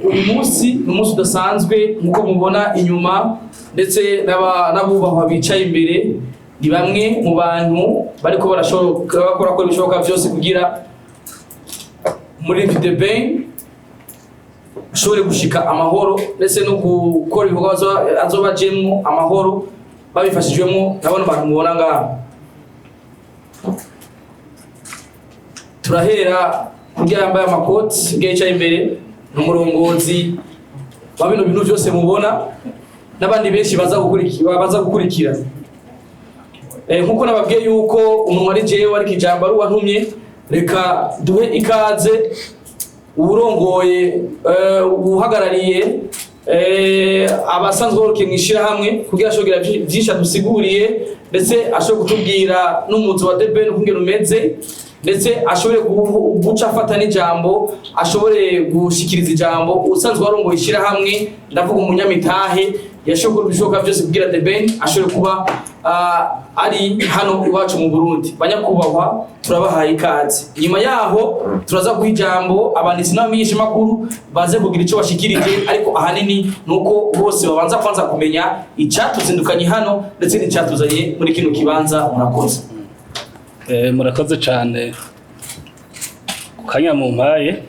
uyu munsi ni umunsi udasanzwe nk'uko mubona inyuma ndetse n'abubahwa bicaye imbere ni bamwe mu bantu bariko bakora ibishoboka byose kugira muri Videbeng ushobore gushika amahoro ndetse no gukora ibikorwa azobajemwo amahoro babifashijwemo n'abana bantu mubona ngaha. Turahera kugira yambaye amakoti yicaye imbere n'umurongozi wa bino bintu byose mubona n'abandi benshi baza gukurikira. Nkuko nababwiye yuko umuntu ari jewe ari kijambo ari wantumye, reka duhe ikaze uburongoye uhagarariye abasanzwe boroke mwishira hamwe kugira ashogira byinshi adusiguriye ndetse ashobora kutubwira n'umuzi wa Deben ukungene umeze ndetse ashobore guca afata n'ijambo ashobore gushikiriza ijambo usanzwe warongoye ishira hamwe ndavuga umunyamitahe yashobora bishoboka byose kugira Deben ashobore kuba ari hano iwacu mu Burundi. Banyakubahwa turabahaye ikaze. Nyuma yaho turaza guha ijambo abanditsi n'abamenyesha makuru baze kugira ico bashikirije, ariko ahanini nuko bose babanza kwanza kumenya icatuzindukanye hano ndetse n'icatuzanye muri kino kibanza. Murakoze. Murakoze cyane kanya mu mpaye.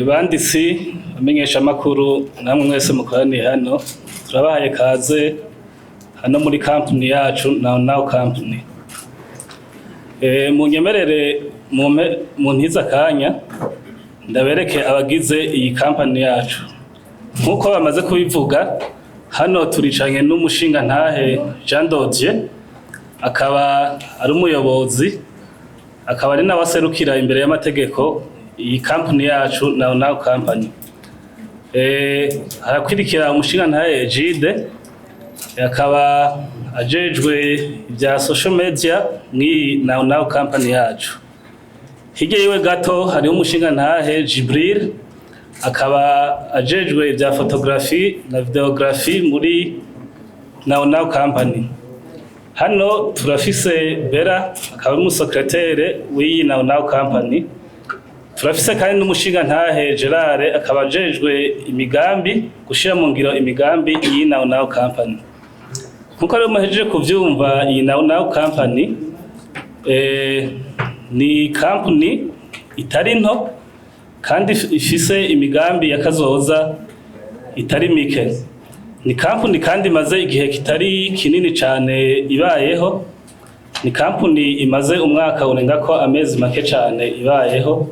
Banditsi bamenyesha makuru namwe mwese mukoraniye hano, turabahaye kaze hano muri company yacu nawe company. Munyemerere mu ntiza kanya ndabereke abagize iyi company yacu. Nkuko bamaze kubivuga, hano turicanye n'umushinga ntahe Jean Dodier, akaba ari umuyobozi, akaba ari nabaserukira imbere y'amategeko iyi company yacu nawe company. Harakwirikira umushinga ntahe Jide, akaba ajejwe ibya social media mw'iyi nawe company yacu. Hirya yiwe gato hari umushinga ntahe Jibril, akaba ajejwe ibya photography na videography muri nawe company. Hano turafise Bera, akaba umusekretere w'iyi nawe company. Turafise kandi n'umushinga ntahe Gerard, akaba ajejwe imigambi gushira mu ngiro imigambi iyi nawe company. Nkuko rero muhejeje kuvyumva, iyi nawe company ni company itari nto kandi ifise imigambi yakazoza itari mike. Ni company kandi imaze igihe kitari kinini cyane ibayeho. Ni company imaze umwaka urenga ko amezi make cyane ibayeho,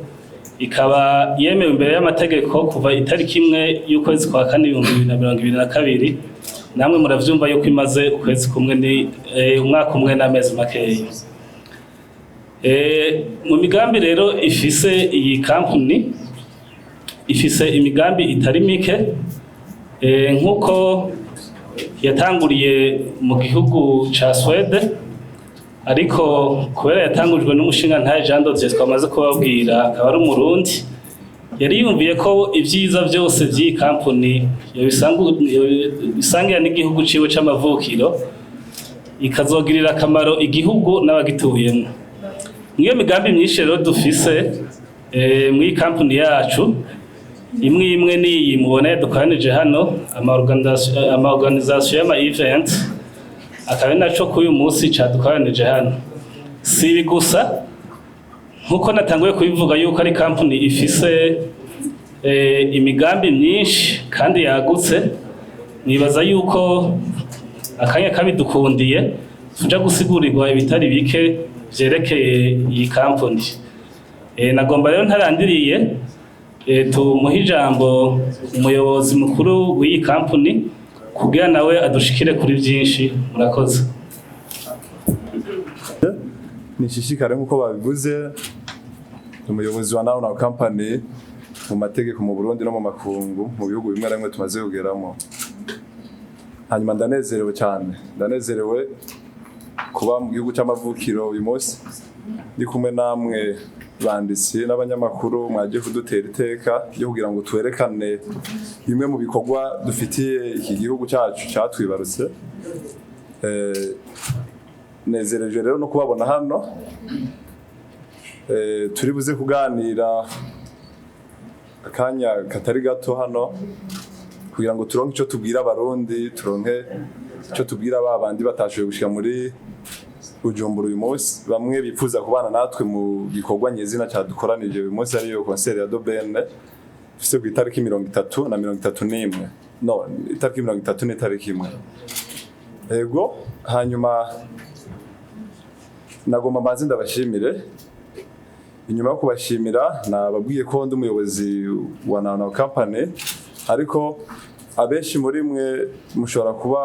ikaba yemewe imbere y'amategeko kuva itariki imwe y'ukwezi kwa kane 2022. Namwe muravyumva yuko imaze ukwezi kumwe ni umwaka umwe n'amezi makeya. Mu migambi rero ifise iyi company, ifise imigambi itari mike. Nkuko yatanguriye mu gihugu ca Swede, ariko kubera yatangujwe n'umushinga ntahe Jean Dodier twamaze kubabwira, akaba ari umurundi, yari yumviye ko ivyiza byose by'iyi company bisangira n'igihugu ciwe c'amavukiro, ikazogirira akamaro igihugu n'abagituyemo. Niyo migambi myinshi rero dufise muri company yacu. Imwe niyi mubona dukanije hano, ama organisation y'ama event, akaba naco kuyu munsi cadukanije hano. Si ibi gusa, nkuko natanguye kubivuga yuko ari company ifise imigambi myinshi kandi yagutse, nibaza yuko akanya kabidukundiye tuja gusigurirwa ibitari bike vyerekeye iyi company. Nagomba rero ntarandiriye tumuhe ijambo umuyobozi mukuru w'iyi company kugira nawe adushikire kuri byinshi. Murakoze. Nishishikare nkuko babivuze, umuyobozi wa nawe company mu mategeko mu Burundi no mu makungu mu bihugu bimwe ramwe tumaze kugeramo. Hanyuma ndanezerewe cyane, ndanezerewe kuba mu gihugu cy'amavukiro uyu munsi ndi kumwe namwe banditsi n'abanyamakuru mwagiye kudutera iteka ryo kugira ngo twerekane bimwe mu bikorwa dufitiye iki gihugu cyacu cyatwibarutse. Nezereje rero no kubabona hano turi buze kuganira akanya katari gato hano kugira ngo turonke ico tubwira abarundi, turonke ico tubwira babandi batashoboye gushika muri Bujumbura uyu munsi, bamwe bifuza kubana natwe mu gikorwa nyezina cyadukoranije uyu munsi ariyo concert ya Dobene ifise ku itariki 30 na 31. No, itariki 30 ni itariki imwe. Ego, hanyuma nagomba mbanze ndabashimire. Inyuma yo kubashimira nababwiye ko ndi umuyobozi wa nawe company, ariko abenshi muri mwe mushobora kuba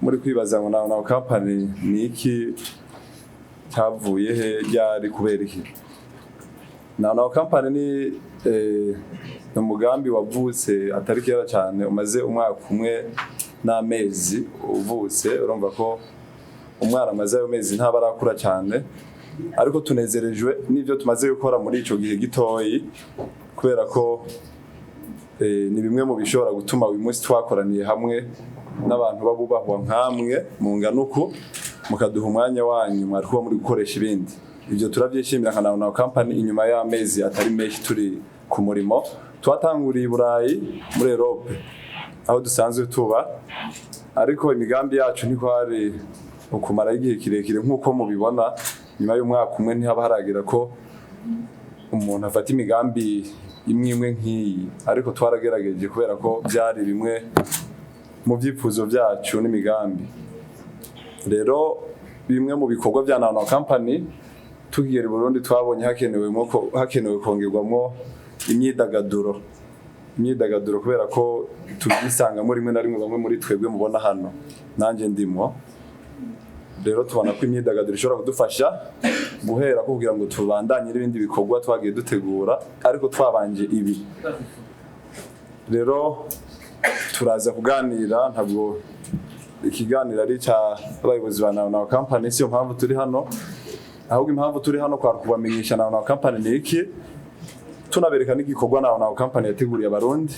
muri kwibaza ngo nawe company ni iki, cyavuye he, ryari, kubera iki. Nawe company ni umugambi wavutse atari kera cyane, umaze umwaka umwe n'amezi uvutse. Urumva ko umwana amaze ayo mezi ntabarakura cyane, ariko tunezerejwe n'ibyo tumaze gukora muri ico gihe gitoyi, kubera ko ni bimwe mu bishobora gutuma uyu munsi twakoraniye hamwe n'abantu babubahwa nkamwe mu nganuku, mukaduha umwanya wanyu mwari kuba muri gukoresha ibindi. Ibyo turabyishimira nka nawe company. Inyuma y'amezi atari menshi turi ku murimo, twatanguriye i Burayi muri Europe aho dusanzwe tuba, ariko imigambi yacu ntikwari ukumara igihe kirekire nk'uko mubibona. Nyuma y'umwaka umwe ntihaba haragira ko umuntu afata imigambi imwe nk'iyi, ariko twaragerageje kubera ko byari bimwe mu byifuzo byacu n'imigambi. Rero bimwe mu bikorwa bya nawe company tugiye i Burundi twabonye hakenewe kongerwamo imyidagaduro, kubera ko tubyisangamo rimwe na rimwe bamwe muri twebwe mubona hano, nanjye ndimo. Rero tubona ko imyidagaduro ishobora kudufasha guhera ko kugira ngo tubandanye n'ibindi bikorwa twagiye dutegura, ariko twabanje ibi. Rero turaza kuganira, ntabwo ikiganiro ari cya abayobozi ba nawe company, siyo mpamvu turi hano. Ahubwo impamvu turi hano kwa kubamenyesha nawe company ni iki, tunabereka n'igikorwa nawe company yateguriye abarundi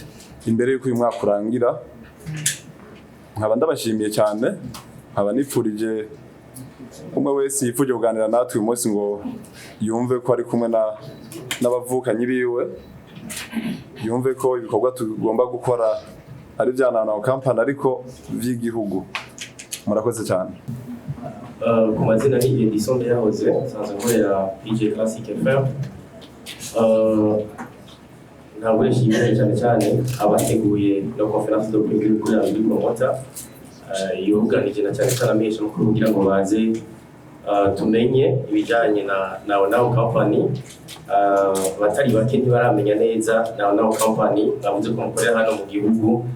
imbere y'uko uyu mwaka urangira. Nkaba ndabashimiye cyane, nkaba nipfurije umwe wese yifuje kuganira natwe uyu munsi ngo yumve ko ari kumwe n'abavukanyi biwe, yumve ko ibikorwa tugomba gukora ari bya nawe company ariko by'igihugu. Murakoze cyane. Ku mazina ni Edison yahoze sanzwe nkorera DJ Classic FM. Ntabwo nishimiye cyane abateguye no conference de presse kuri abiri promota yoganije na cyane amenyesha makuru kugira ngo baze tumenye ibijanye na nawe company. Batari bake ntibaramenya neza nawe company, bavuze ko mukorera hano mu gihugu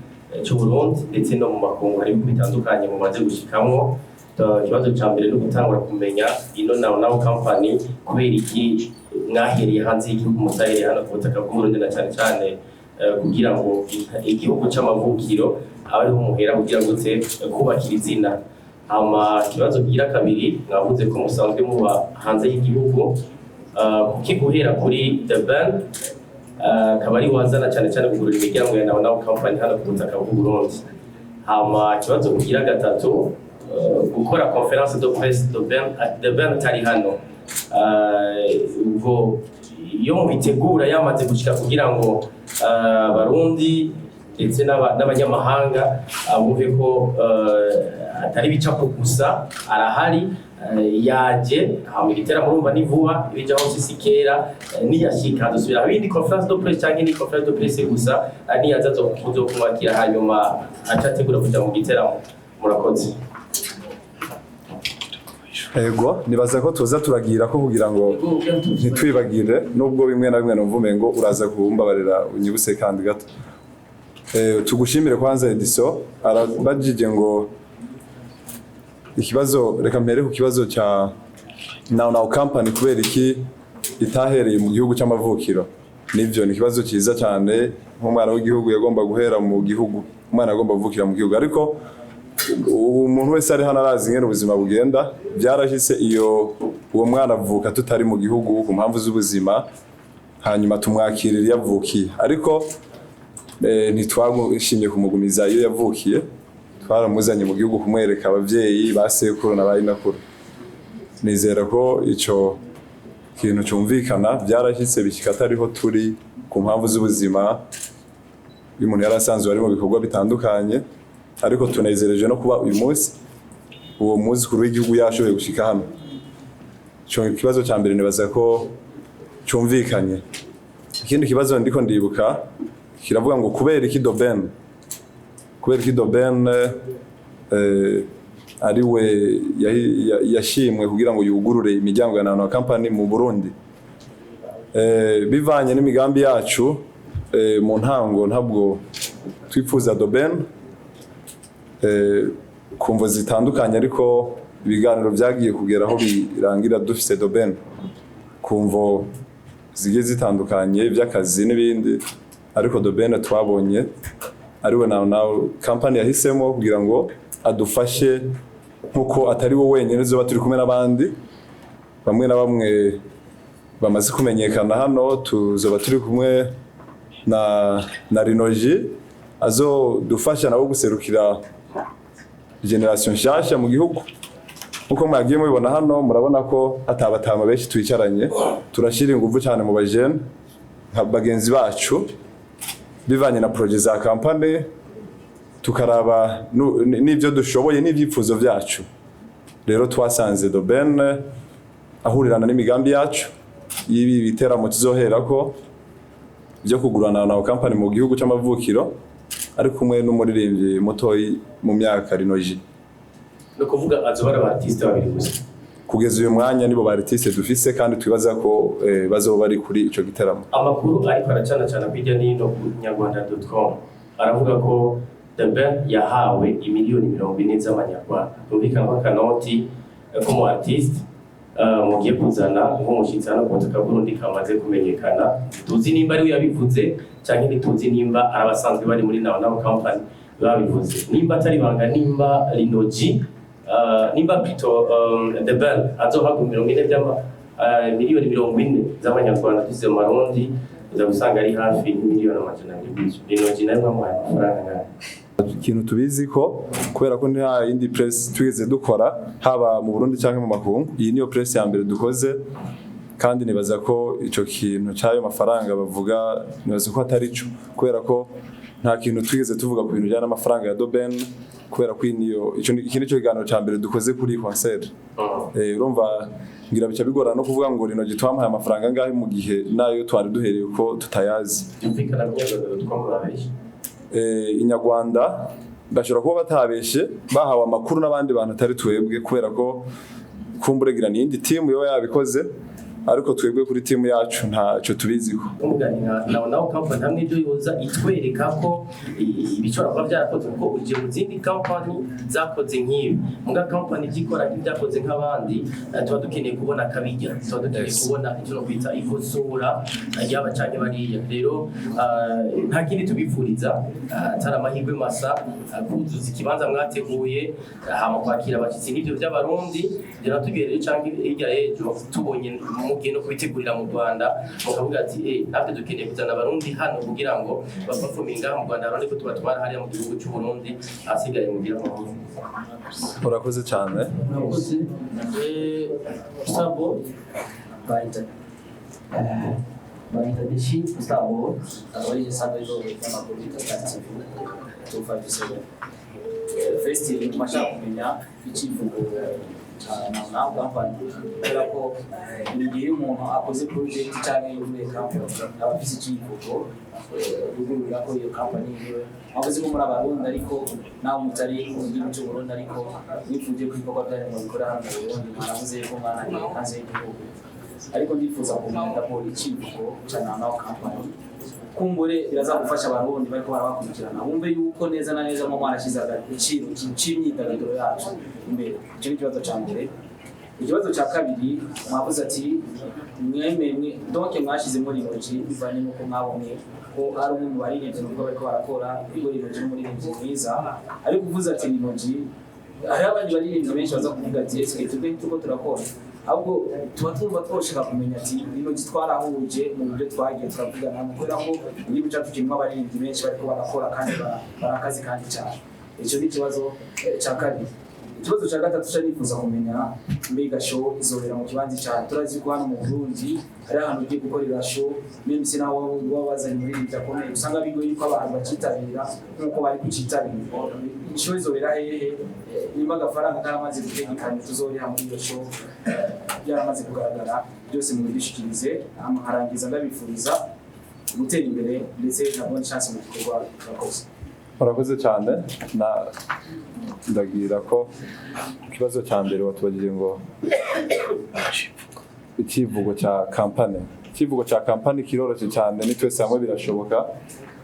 cy'u Burundi ndetse no mu makungu hari ibihugu bitandukanye mumaze gushikamwo. Ikibazo cya mbere no gutangura kumenya ino nawe company kubera iki mwahereye hanze y'igihugu mutahereye hano ku butaka bw'Uburundi, na cyane kugira ngo igihugu cy'amavukiro abariho muhera kugira ngo kubakira izina. Ikibazo kigira kabiri, mwavuze ko musanzwe muba hanze y'igihugu, kuki guhera kuri The Band akaba ari wazana cyane kugurira imiryango ya nawe company hano ku butaka bw'Uburundi. Ikibazo kigira gatatu, gukora conference de presse The Band tari hano, ubwo iyo mubitegura yamaze gushika kugira ngo abarundi ndetse n'abanyamahanga bumve ko atari bicapo gusa, arahari, yaje militera murumva ni vuba ibijaho sisikera niyashika dusubira ibindi conference de presse cyangwa ni conference de presse gusa niyaza zo kumwakira hanyuma acategura kuja mu giteramo. Murakoze. Ego, nibaza ko tuza turagira ko kugira ngo ntitwibagire, nubwo bimwe na bimwe numvume ngo uraza kumbabarira unyibuse kandi gato. Tugushimire kwanza Edison, arabajije ngo ikibazo, reka mpere ku kibazo cya nawe company kubera iki itahereye mu gihugu cy'amavukiro. Nivyo ni ikibazo cyiza cyane, nk'umwana w'igihugu yagomba guhera mu gihugu, umwana agomba kuvukira mu gihugu, ariko umuntu wese ari hano arazi ngene ubuzima bugenda. Byarashitse iyo uwo mwana avuka tutari mu gihugu ku mpamvu z'ubuzima, hanyuma tumwakirira yavukiye, ariko ntitwashimye kumugumiza iyo yavukiye. Twaramuzanye mu gihugu kumwereka abavyeyi ba sekuru na bayinakuru. Nizera ko ico ikintu cyumvikana byarashyitse bishyika atariho turi ku mpamvu z'ubuzima y'umuntu yarasanzwe ari mu bikorwa bitandukanye, ariko tunezereje no kuba uyu munsi uwo muzukuru w'igihugu yashoboye gushika hano. Ikibazo cya mbere nibaza ko cyumvikanye. Ikindi kibazo ndiko ndibuka kiravuga ngo kubera iki Doben ari we yashimwe kugira ngo yugurure imiryango ya nawe company mu Burundi. Bivanye n'imigambi yacu mu ntango ntabwo twifuza Doben kumvo zitandukanye, ariko ibiganiro byagiye kugera aho birangira dufise Doben kumvo zigiye zitandukanye by'akazi n'ibindi, ariko Doben twabonye ariwe nawe company yahisemo kugira ngo adufashe nkuko atari wo wenyine zoba turi kumwe n'abandi bamwe na bamwe bamaze kumenyekana hano. Tuzoba turi kumwe na Rinoji azodufasha nabo guserukira generation nshasha mu gihugu. Uko mwagiye mubibona hano murabona ko atabatama benshi twicaranye, turashira ingufu cyane mu bajene nka bagenzi bacu bivanye na projet za company, tukaraba n'ibyo dushoboye n'ibyifuzo byacu. Rero twasanze Doben ahurirana n'imigambi yacu y'ibi biteramo tuzoherako byo kugurana na company mu gihugu cy'amavukiro, ari kumwe n'umuririmbyi mutoyi mu myaka Rinoji. No kuvuga azobara abartiste babiri gusa kugeza uyu mwanya nibo bartiste dufise, kandi twibaza ko bazoba bari kuri ico giteramo. Amakuru ariko aracana kwijya nino ku nyarwanda.com aravuga ko Doben yahawe imiliyoni 40 z'amanyarwanda. Tumvikana ko kanoti ko mu artiste mugiye kuzana nk'umushitsi hano ku butaka Burundi kamaze kumenyekana. Tuzi nimba ari yabivuze cyangwa ntituzi nimba arabasanzwe bari muri nawe company babivuze, nimba atari banga, nimba Rinoji nimba pito Doben azohabwa miliyoni 40 z'amanyarwanda tuze mu Marundi, uza gusanga ari hafi miliyoni 200. Rinoji nayo bamuhaye amafaranga ngana. Ikintu tubizi ko kubera ko nta yindi press twigeze dukora haba mu Burundi cyangwa mu makungu, iyi niyo press ya mbere dukoze, kandi nibaza ko ico kintu cyayo mafaranga bavuga nibaza ko atari cyo, kubera ko nta kintu twigeze tuvuga ku bintu byana amafaranga ya Doben, kubera ko ikindi cyo kiganiro cya mbere dukoze kuri concert. Urumva ngira bica bigora no kuvuga ngo Rinoji twamuhaye amafaranga ngahe mu gihe nayo twari duhereye ko tutayazi. Tumvikana n'Inyarwanda.com Inyarwanda bashobora kuba batabeshe bahawe amakuru n'abandi bantu atari twebwe, kubera ko kumburegira n'indi team yo yabikoze, ariko twebwe kuri team yacu ntacyo tubiziho. Nawe company hamwe ibyo yoza itwereka ko ibicora kuba byarakoze, kuko uje mu zindi company zakoze nk'ibi muga company gikora ibyakoze nk'abandi, tuba dukeneye kubona kabijya, tuba dukeneye kubona icyo no kwita ikosora yaba cyane bariya. Rero nta kindi tubifuriza atari amahirwe masa kuzuza ikibanza mwateguye, hama kwakira abashyitsi n'ibyo by'abarundi. Rero tugereye cyangwa hirya ejo tubonye mugiye no kubitegurira mu Rwanda, mukavuga ati natwe dukeneye kuzana abarundi hano kugira ngo baperforminga mu Rwanda, ariko tubatwara hariya mu gihugu cy'u Burundi asigaye mugira mu. Urakoze cyane. Gustavo baita deshi Gustavo abari sando izo y'amapolitika kandi tufafise festival mashaka kumenya ikivugo nawe company, kubera ko igihe umuntu akoze project cyangwa yubeka abafise ikivugo rugurura ko iyo company abazi ko muri abarundi, ariko nawe mutari mu gihugu cy'u Burundi, ariko nifuje ko ibikorwa byanyu mubikora hano mu Burundi. Mwaravuze ko mwana hanze y'igihugu, ariko ndifuza kumenya ko ikivugo cya nawe company kumbure birazagufasha abarundi bariko barabakurikirana bumve yuko neza na neza mu mwana ashize agaciro cy'imyidagaduro yacu imbere. Icyo ni ikibazo cya mbere. Ikibazo cya kabiri, mwavuze ati mwemwe donc mwashizemo Rinoji bivanye nuko mwabonye ko ari umwe mu baririmbyi nubwo bariko barakora kwigo Rinoji n'umuririmbyi mwiza, ariko uvuze ati Rinoji hari abandi baririmbyi benshi baza kuvuga ati ese tube tuko turakora, ahubwo tuba twumva twoshaka kumenya ati Rinoji twarahuje mu buryo twagiye turavugana, kubera ko igihugu cyacu kirimo abaririmbyi benshi bariko barakora kandi barakazi kandi cyane. Icyo ni ikibazo cya kabiri. ikibazo cya gatatu cyo nifuza kumenya mbega show izobera mu kibanza cyane turazi ko hano mu Burundi hari ahantu ugiye gukorera show même si nawe wabazanye muri ibyo akomeye usanga bigoye ko abantu bakitabira nk'uko bari kucitabira show izobera hehe nimba agafaranga karamaze gutegekanya tuzorera muri iyo show byaramaze kugaragara byose mu bishikirize amaharangiza ndabifuriza gutera imbere ndetse na bonne chance mu gikorwa cyakoze. Murakoze cyane ndagira ko ikibazo cya mbere watubagije ngo ikivugo cya kampani kiroroshye cyane ni twese hamwe birashoboka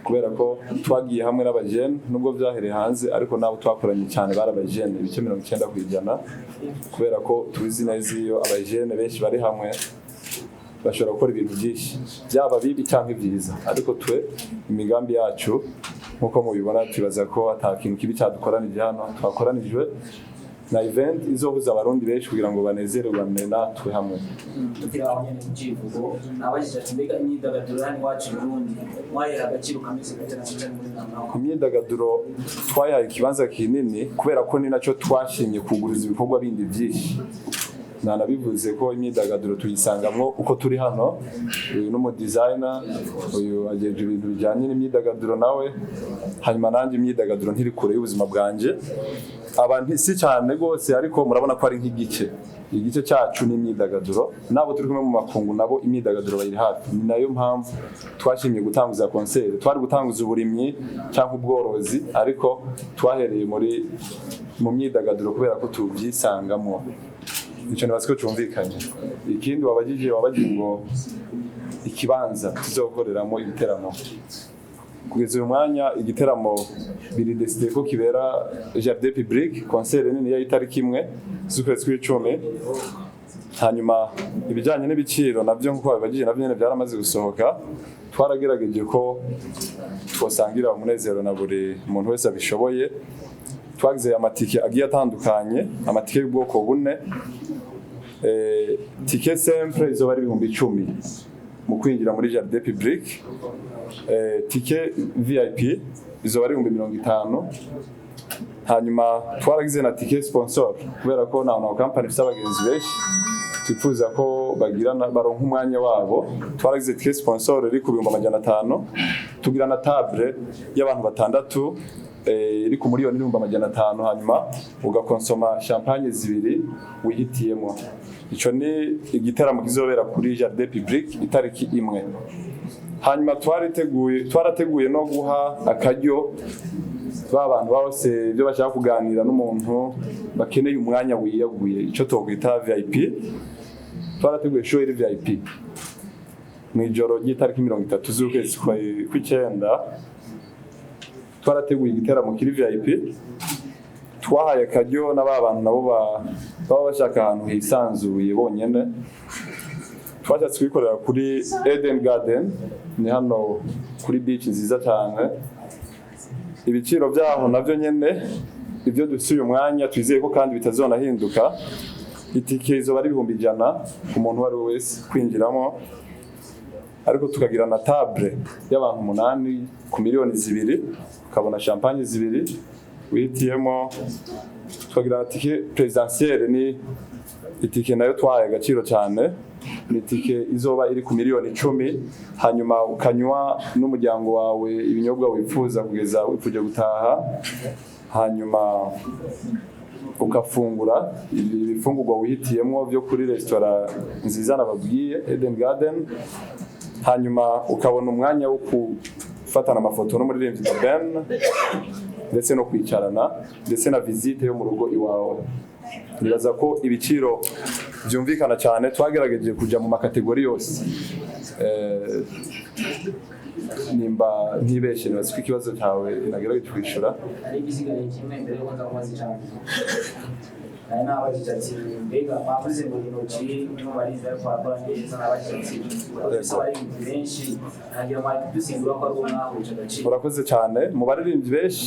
kubera ko twagiye hamwe n'abajene nubwo byahereye hanze ariko nabo twakoranye cyane barabajene ibice 90% kubera ko tuzi neza iyo abajene benshi bari hamwe bashobora gukora ibintu byinshi byaba bibi cyangwa byiza ariko twe imigambi yacu nkuko mubibona tubaza ko atakintu kibi cyadukoranije hano twakoranijwe na event izohuza abarundi benshi kugira ngo banezererwane natwe hamwe. Kugira abanyene kucivugo nabajije ati mbega imyidagaduro hano iwacu i Burundi mwayiha agaciro kameze gute na cyane muri namwe? Imyidagaduro twayaha ikibanza kinini kubera ko ni nacyo twashimye kuguriza ibikorwa bindi byinshi. Nanabivuze ko imyidagaduro tuyisangamwo uko turi hano uyu no designer uyu ajeje ibintu bijyanye n'imyidagaduro nawe hanyuma nanjye imyidagaduro ntiri kure y'ubuzima bwanje abantu si cyane gose ariko murabona ko ari igice cyacu n'imyidagaduro nabo turi kumwe mu makungu nabo imyidagaduro bayiri hafi ni nayo mpamvu twashimye gutanguza concert twari gutanguza uburimyi cyangwa ubworozi ariko twahereye mu myidagaduro kubera ko tubyisangamo icyo nabasiko cyumvikanye. Ikindi wabagije ngo ikibanza tuzokoreramo ibiteramo kugeza uyu mwanya igiteramo biri desite ko kibera jardin public concert nini ya itariki imwe z'ukwezi kw'icumi hanyuma ibijyanye n'ibiciro nabyo nkuko babagije nabyo nyine byaramaze gusohoka twaragerageje ko twosangira umunezero na buri muntu wese abishoboye twagize amatike agiye atandukanye amatike y'ubwoko bune tike simple izoba ari 10,000 mu kwinjira muri jardin public tike VIP izoba ari 50,000 hanyuma twaragize na tike sponsor kubera ko na company ifite abagenzi benshi twifuza ko bagirana baronka umwanya wabo twaragize tike sponsor iri ku 500,000 tugira na table y'abantu batandatu iri ku miliyoni 500,000 hanyuma ugakonsoma champagne zibiri wihitiyemo. Ico ni igiteramo kizobera kuri jardin public itariki imwe. Hanyuma twarateguye no guha akaryo abantu bose ibyo bashaka kuganira n'umuntu bakeneye umwanya wiyaguye ico tokwita VIP. Twarateguye show iri VIP mu ijoro ry'itariki 30 z'ukwezi kw'icenda twarateguye igiteramo kiri VIP twahaye akaryo n'abantu nabo baba bashaka ahantu hisanzuye bonyene twashatse kwikorera kuri Eden Garden ni hano kuri beach nziza cyane ibiciro byaho navyo nyene ibyo dufite uyu mwanya twizeye ko kandi bitazonahinduka itike izo bari 100 ku muntu wari wese kwinjiramo ariko tukagira na table y'abantu 8 ku miliyoni 2 ukabona champagne 2 wihitiyemo tukagira tike presidentielle ni itike nayo twaye agaciro cyane ni tike izoba iri ku miliyoni 10 hanyuma ukanywa n'umuryango wawe ibinyobwa wifuza kugeza wifuje gutaha hanyuma ukafungura ibifungurwa wihitiyemo byo kuri restaurant nziza nababwiye Eden Garden hanyuma ukabona umwanya wo kufatana amafoto no muri Remzi Ben ndetse no kwicarana ndetse na visite yo mu rugo iwawe. Nibaza ko ibiciro byumvikana cyane twagerageje kujya mu makategori yose nimba ntibeshe nibaza ko ikibazo cyawe nagerageje kwishura ari bisiganye kimwe mbere yo kuzamuza cyane n'abajije ati mbega bavuze ngo intoki niho bariza kwa neza n'abajije ati bari benshi ntagira amahirwe dusingura ko ari umwaho cyagaciro. Urakoze cyane mu baririmbyi benshi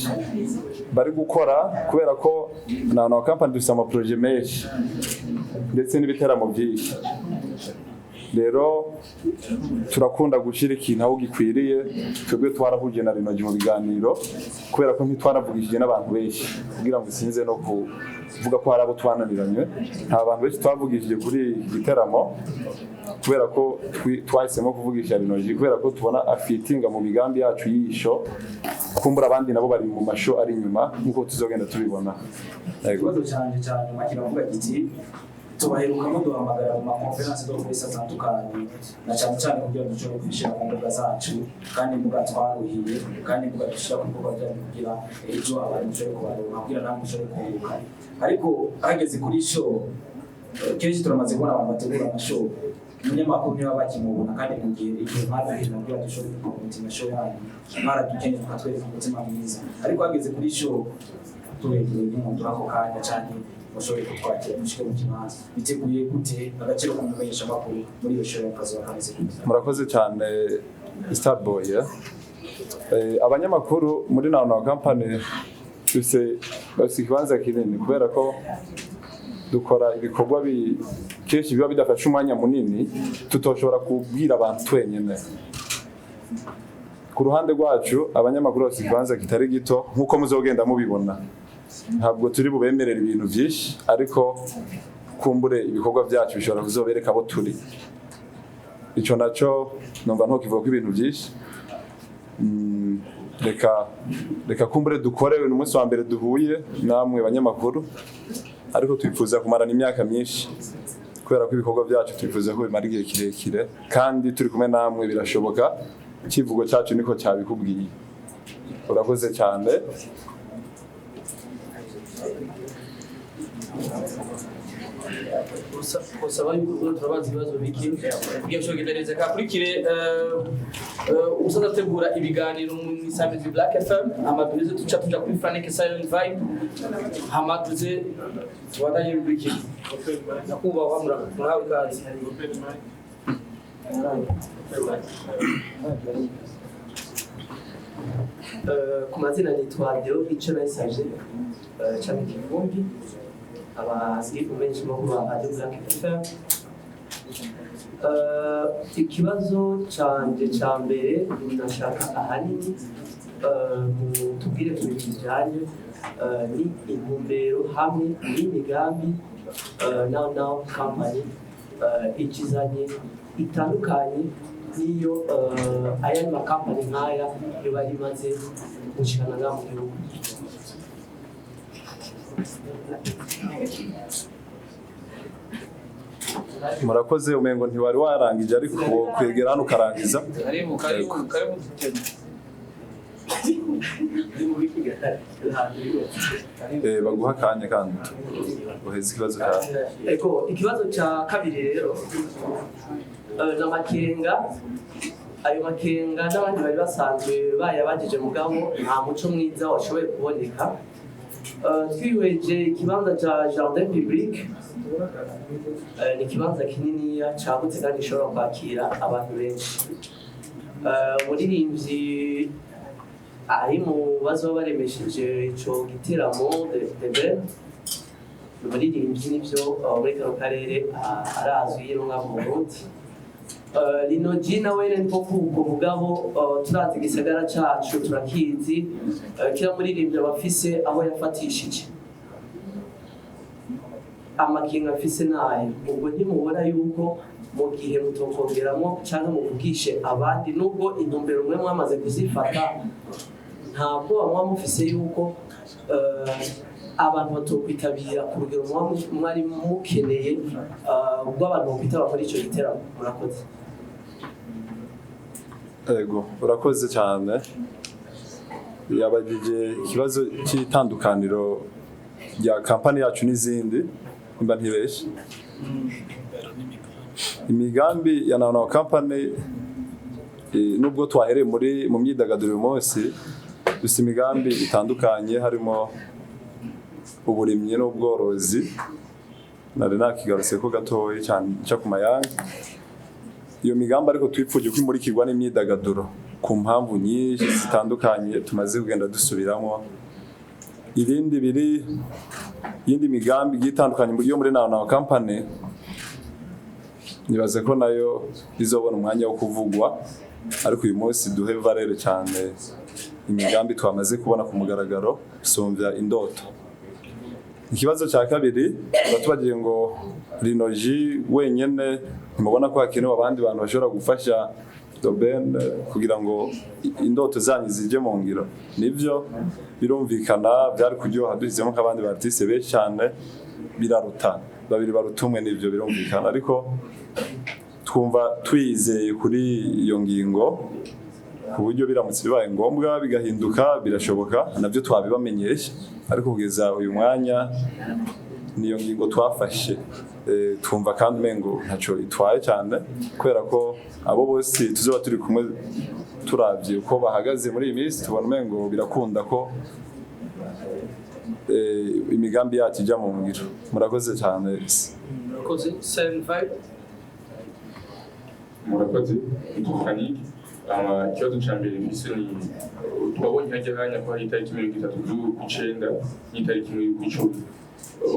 bari gukora kubera ko na company dufite ama projet menshi ndetse n'ibiteramo byinshi rero turakunda gushyira ikintu aho gikwiriye. Twebwe twarahuje na Rinogi mu biganiro kubera ko ntitwaravugishije n'abantu benshi kugira ngo sinze no kuvuga ko hari abo twananiranye. Nta bantu benshi twavugishije kuri iki giteramo kubera ko twahisemo kuvugisha Rinogi kubera ko tubona afitinga mu migambi yacu y'isho, kumbura abandi nabo bari mu masho ari inyuma nk'uko tuzogenda tubibona. Ikibazo cyane cyane makiravuga giti tubaherukamo duhamagara mu makonferanse zo kwesa atandukanye na cyane cyane kugira ngo dushobore kwishira ku mbuga zacu kandi imbuga twaruhiye kandi imbuga dushira ku mbuga byacu kugira ejo abantu bashobore kubaronka kugira namwe mushobore kunguka. Ariko hageze kuri show kenshi turamaze kubona abantu bategura amashow umunyamakuru niba bakimubona kandi mu gihe igihe mwarahiye kugira dushobore kumutima show yanyu mwaradukeneye tukatwereka umutima mwiza. Ariko hageze kuri show turegeye n'umuntu ako kanya cyane bashobore kutwakira mushike mu kimanza biteguye gute agaciro kumumenyesha makuru muri iyo show y'akazi wakanze. Murakoze cyane Starboy. Abanyamakuru muri nawe company bafite ikibanza kinini kubera ko dukora ibikorwa kenshi biba bidafashe umwanya munini tutoshobora kubwira abantu twenyine. Ku ruhande rwacu abanyamakuru bafite ikibanza kitari gito nk'uko muzogenda mubibona. Ntabwo turi bubemerera ibintu byinshi ariko kumbure ibikorwa byacu bishobora kuzobereka abo turi. Icyo nacyo numva ntukivuga ko ibintu byinshi. Reka kumbure dukore uyu munsi wa mbere duhuye namwe banyamakuru, ariko twifuza kumarana imyaka myinshi kubera ko ibikorwa byacu twifuza ko bimara igihe kirekire kandi turi kumwe namwe birashoboka. Ikivugo cyacu niko cyabikubwiye. Urakoze cyane. Usaba yuko turabaza ibibazo biki kugira ngo gendereze kakurikire usaza tegura ibiganiro mu Isamirizi Black FM amaduze tuca tuja kuri Frank Silent Vibe amaduze twadanye biki nakubahwa murahawe ikaze. Ku mazina nitwa Deo icyo nayisaje cyane kivumbi abazwi benshi mu Radio Black FM. Ikibazo canje ca mbere ndashaka ahanini tubwire ku bintu bijyanye ni intumbero hamwe n'imigambi nawe company ikizanye itandukanye niyo ayandi makampani nk'aya yoba rimaze gushikana ngaha mu gihugu. Murakoze. Umengo ntiwari warangije ariko kwegera hano ukarangiza. Karibu baguha akanya kandi uheze ikibazo cyawe. Ikibazo cya kabiri rero n'amakenga. Ayo makenga n'abandi bari basanzwe bayabajije mugabo nta muco mwiza washoboye kuboneka. Twihweje ikibanza cya jardin public ni ikibanza kininiya cyagutse kandi gishobora kwakira abantu benshi. Umuririmbyi ari mu bazoba baremesheje ico giteramo de umuririmbyi nivyo muri kano karere arazwi no mu Burundi. Rinogi nawe niko kuko mugabo turazi igisagara cacu turakizi kira muririmbyi abafise aho yafatishije amakinga afise nayo. Ubwo ntimubona yuko mu gihe mutokongeramo cyangwa muvugishe abandi nubwo intumbero mwe mwamaze kuzifata ntabwo bamwe mufise yuko abantu batokwitabira ku rugero mwari mukeneye ubwo abantu bokwitaba muri icyo giteramo. Murakoze. Ego, urakoze cyane. Yabagije ikibazo cy'itandukaniro rya kampani yacu n'izindi nimba ntibeshye. Imigambi ya nawe company nubwo twahereye mu myidagaduro uyu munsi dufite imigambi itandukanye harimo uburimyi n'ubworozi. Nari nakigarutse ko gatoya cyane cyo ku mayanga. Iyo migambi ariko twipfuje ko imurikirwa n'imyidagaduro ku mpamvu nyinshi zitandukanye tumaze kugenda dusubiramo. Yindi migambi itandukanye yo muri nawe company nibaze ko nayo izobona umwanya wo kuvugwa, ariko uyu munsi duhe valere cyane imigambi twamaze kubona ku mugaragaro sumbya indoto. Ikibazo cya kabiri batubagiye ngo rinoji wenyene nimubona ko hakenewe abandi bantu bashobora gufasha domaine kugira ngo indoto zanyu zije mu ngiro. Nivyo birumvikana byari kuryoha duhizemo nk'abandi ba artiste benshi cyane, biraruta babiri barutumwe, nivyo birumvikana, ariko twumva twizeye kuri iyo ngingo ku buryo biramutse bibaye ngombwa bigahinduka birashoboka, nabyo twabibamenyesha, ariko kugeza uyu mwanya niyo ngingo twafashe. Twumva kandi mengo ntaco itwaye cyane, kubera ko abo bose tuzoba turi kumwe turavye uko bahagaze muri iyi minsi, tubona mengo birakunda ko imigambi yacu ijya mu ngiro. Murakoze cyane. Murakoze. 75 murakoze. Tukaniki ikibazo cya mbere mfise ni twabonye hajya hanya ko hari itariki 30 z'ukwicenda n'itariki 10.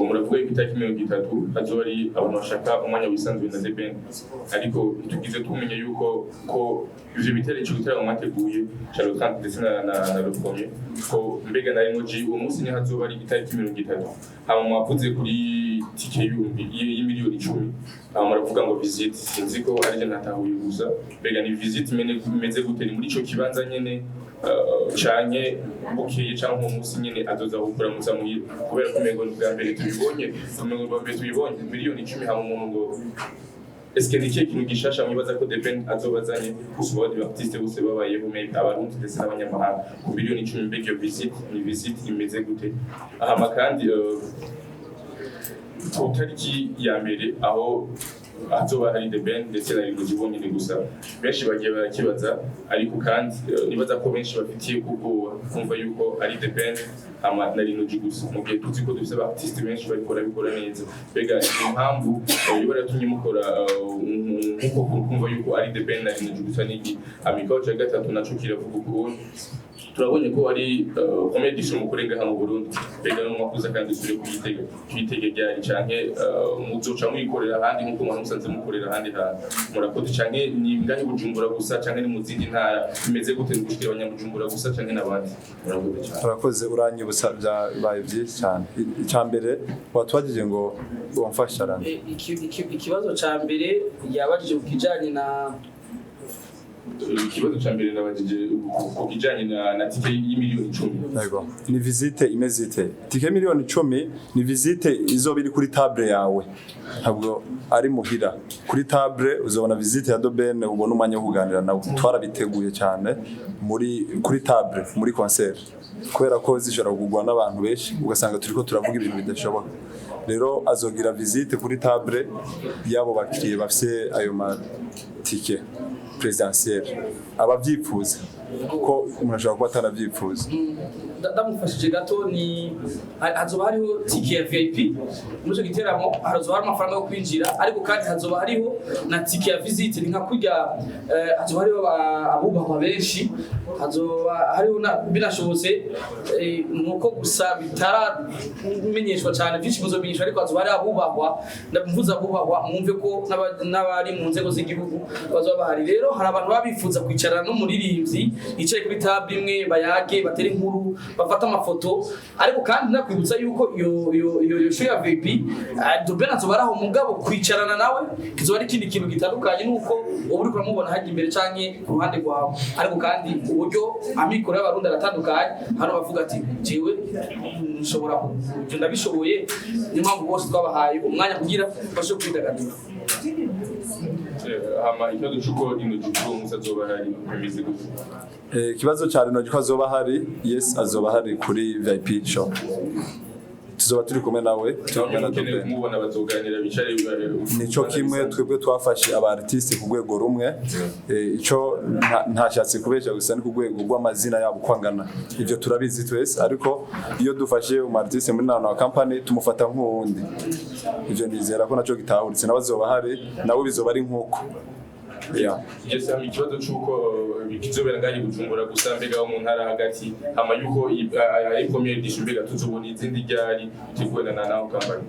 Muravuga ko itariki 30 hazoba ari abantu bashaka umwanya wisanzuye na deben, ariko tugize tumenye yuko ko ivyo bitera ico gitera mwateguye cyaro kandi ndetse na rukomye ko mbega nari ngoji uwo munsi ni hazoba ari itariki 30. hama mwavuze kuri tike y'imiliyoni 10, muravuga ngo visit, sinzi ko ari je natahuye gusa, mbega ni visit imeze gute muri ico kibanza nyene cyane bukeye cyangwa umunsi nyene azoza gukora muza muhira, kubera ko mengo bwa mbere tubibonye miliyoni 10 hama umuntu ngo eske ni kintu gishasha mwibaza ko depend azobazanye kusuba aba artiste bose babayeho maybe abarundi ndetse n'abanyamahanga ku miliyoni 10, mbega iyo visit ni visit imeze gute? Hama kandi ku tariki ya mbere aho hazoba hari the band ndetse na Rino Jibonye gusa, benshi bagiye barakibaza, ariko kandi nibaza ko benshi bafitiye kuko kumva yuko ari the band ama na Rino gusa, mu gihe tuzi ko dufite artiste benshi bikora neza. Mbega impamvu yobora yatumye mukora nkuko kumva yuko ari the band na Rino gusa niki amikaho cya gatatu naco kiravuga uko turabonye ko ari comedy mukurenga hano mu Burundi. Mbega no mwakuza kandi sure kuyitege ryari canke muzoca muyikorera ahandi nkuko musanze mukorera ahandi murakoze canke ni ngahe Bujumbura gusa canke ni mu zindi ntara imeze gute gushikira abanyabujumbura gusa canke n'abandi? Murakoze cyane. Murakoze, uranyibutsa byabaye byinshi cyane. Icyambere watwagije ngo wamfasha rana. Ikibazo ca mbere yabajije ukijanye na ikibazo cya mbere nabajije ku kijanye na tike y'imiliyoni 10. Yego, ni visite imeze ite? Tike miliyoni 10 ni visite izoba iri kuri table yawe, ntabwo ari muhira. Kuri table uzobona visite ya Dobene, ubona umwanya wo kuganira nawe. Twarabiteguye cyane kuri table muri concert, kubera ko zishobora kugurwa n'abantu benshi ugasanga turiko turavuga ibintu bidashoboka. Rero azogira visite kuri table yabo bakiriye bafise ayo matike presidentielle abavyifuza, kuko umuntu ashobora kuba atanavyifuza. ndamufashije gato, ni hazoba hariho tike ya VIP muri cyo giteramo, hazoba hari amafaranga yo kwinjira, ariko kandi hazoba hariho na tike ya visite. Ni nka kurya hazoba hariho abubahwa benshi, hazoba hariho binashobotse nuko gusa bitaramenyeshwa cyane byinshi muzobinyishwa, ariko hazoba hari abubahwa. Ndamvuza abubahwa mwumve ko n'abari mu nzego z'igihugu bazoba bahari. Rero hari abantu babifuza kwicarana n'umuririmbyi yicaye kuri table imwe, bayage batera inkuru, bafata amafoto, ariko kandi nakwibutsa yuko iyo show ya VIP Dobena azobaraho mugabo kwicarana nawe kizoba ari ikindi kintu gitandukanye nuko uri kuramubona haje imbere canke ku ruhande rwawe. Ariko kandi uburyo amikoro y'abarundi aratandukanye, hano bavuga ati jewe nshobora kujya ndabishoboye, ni mpamvu bose twabahaye umwanya kugira basho kwidagadura. Hama ikibazo cyuko Rino Jibonye azoba hari imeze gute? Ikibazo cya Rino Jibonye azoba hari, yes azoba hari kuri VIP show. Tuzoba turi kumwe nawe, turi na Dobene kumubona bazoganira bicare nico kimwe twebwe twafashe aba artiste ku rwego rumwe. Ico ntashatse kubesha gusa ni ku rwego rw'amazina yabo kwangana, ivyo turabizi twese, ariko iyo dufashe um artiste muri nawe company tumufata nk'uwundi, ivyo nizera ko naco gitahuritse nabazoba hari nawe bizoba ari nkuko. Yes, ikibazo cyuko bikizobera ngaye Bujumbura gusa, mbega mu ntara hagati, hama yuko ari premier edition, mbega tuzobona izindi ryari tigwena na nawe company.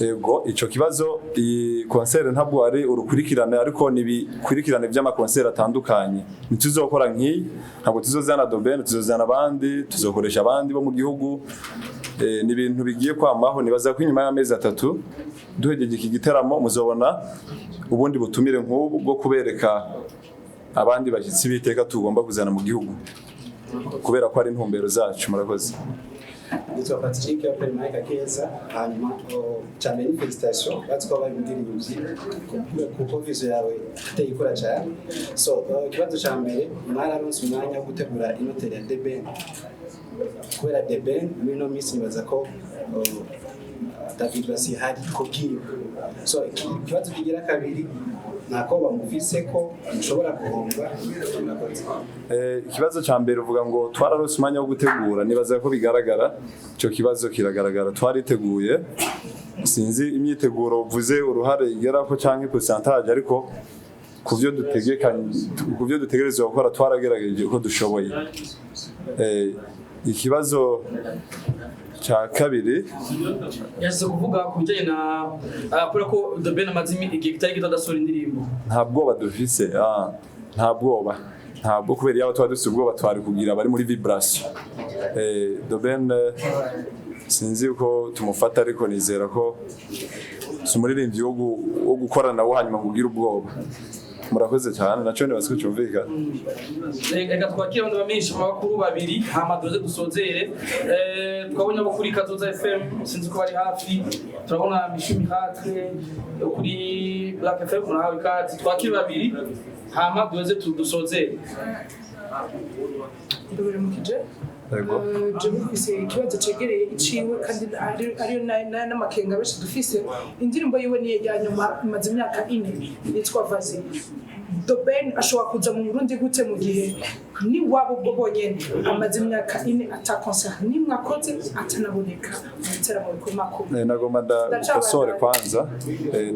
Yego ico kibazo iyi concert ntabwo ari urukurikirane ariko nibikurikirane by'amakonsert atandukanye nituzokora nk'iyi ntabwo tuzozana Doben tuzozana abandi tuzokoresha abandi bo mu gihugu ni ibintu bigiye kwamaho nibaza ko inyuma y'amezi 3 duhejeje iki giteramo muzobona ubundi butumire nk'ubu bwo kubereka abandi bashyitsi biteka tugomba kuzana mu gihugu kubera ko ari intumbero zacu murakoze. Nitwa Patrick Permaika Keza hanyuma cyane ni felicitation batwa babindiriye kuko vizo yawe itayikora cyane so kibazo cyambere mwaranonse umwanya wo gutegura inoteri ya Deben kubera Deben muri no minsi nibaza ko David basi hari kubwiye so kibazo kigira kabiri nako bamufise ko mushobora guhomba ikibazo cyambere uvuga ngo twararose umwanya wo gutegura nibaza ko bigaragara cyo kibazo kiragaragara twariteguye sinzi imyiteguro uvuze uruhare igera ko canke pourcentage ariko kuvyo dutegerezwa gukora twaragerageje uko dushoboye ikibazo cha kabiri yaje kuvuga kubijanye na akora ko Doben amazimi igihe kitari kitadasora indirimbo nta bwoba dufise nta bwoba ntabwo kubera yaba twadufise ubwoba twari kugira bari muri vibration Doben sinzi uko tumufata ariko nizera ko sumuririmbyi wo gukorana nawo hanyuma kugira ubwoba murakoze cyane naco nibaze ko cyumvika reka twakira abantu bamenyesha amakuru babiri hama doze dusozere twabonye abo kuri Kazoza FM sinzi ko bari hafi turabona Mishumi Hatre kuri Black FM murahawe ikaze twakira babiri hama doze dusozere ndabure mukije je mufise ikibazo cegereye iciwe kandi ariyo n'amakenga benshi dufise indirimbo yiwe ni ya nyuma imaze imyaka 4 yitwa Vazi Doben ashobora kuza mu Burundi gute mu gihe ni wabo bwo bonyene amaze imyaka 4 ata concert ni mwakoze atanaboneka mutera mu bikomako nagomba ndakosore kwanza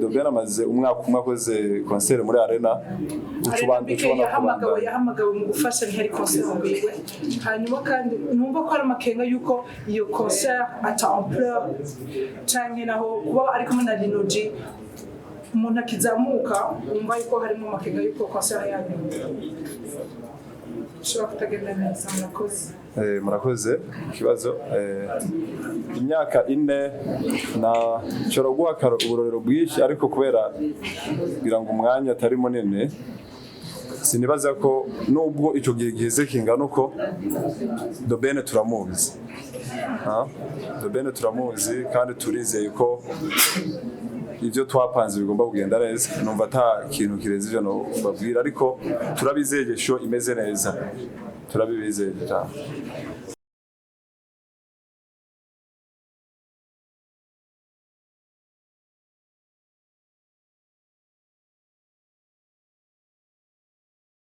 Doben amaze umwaka umwe akoze concert muri arena ucubanda yahamagawe mu gufasha ntihari concert mu biwe hanyuma kandi numva ko ari amakenga yuko iyo concert ata ampleur canke naho kuba ari kumwe na Linoji umuntu akizamuka umva yuko harimo amakenga yuko concert yanyu shobora kutagenda neza murakoze ikibazo imyaka 4 na cyo guha uburorero bwinshi ariko kubera kugira ngo umwanya atari munene sinibaza ko nubwo ico gihe giheze kingana uko Doben turamuzi Doben turamuzi kandi turizeye ko ivyo twapanze bigomba kugenda neza numva ata kintu kireze ivyo no babwira ariko turabizeye sho imeze neza turabibizeye cyane.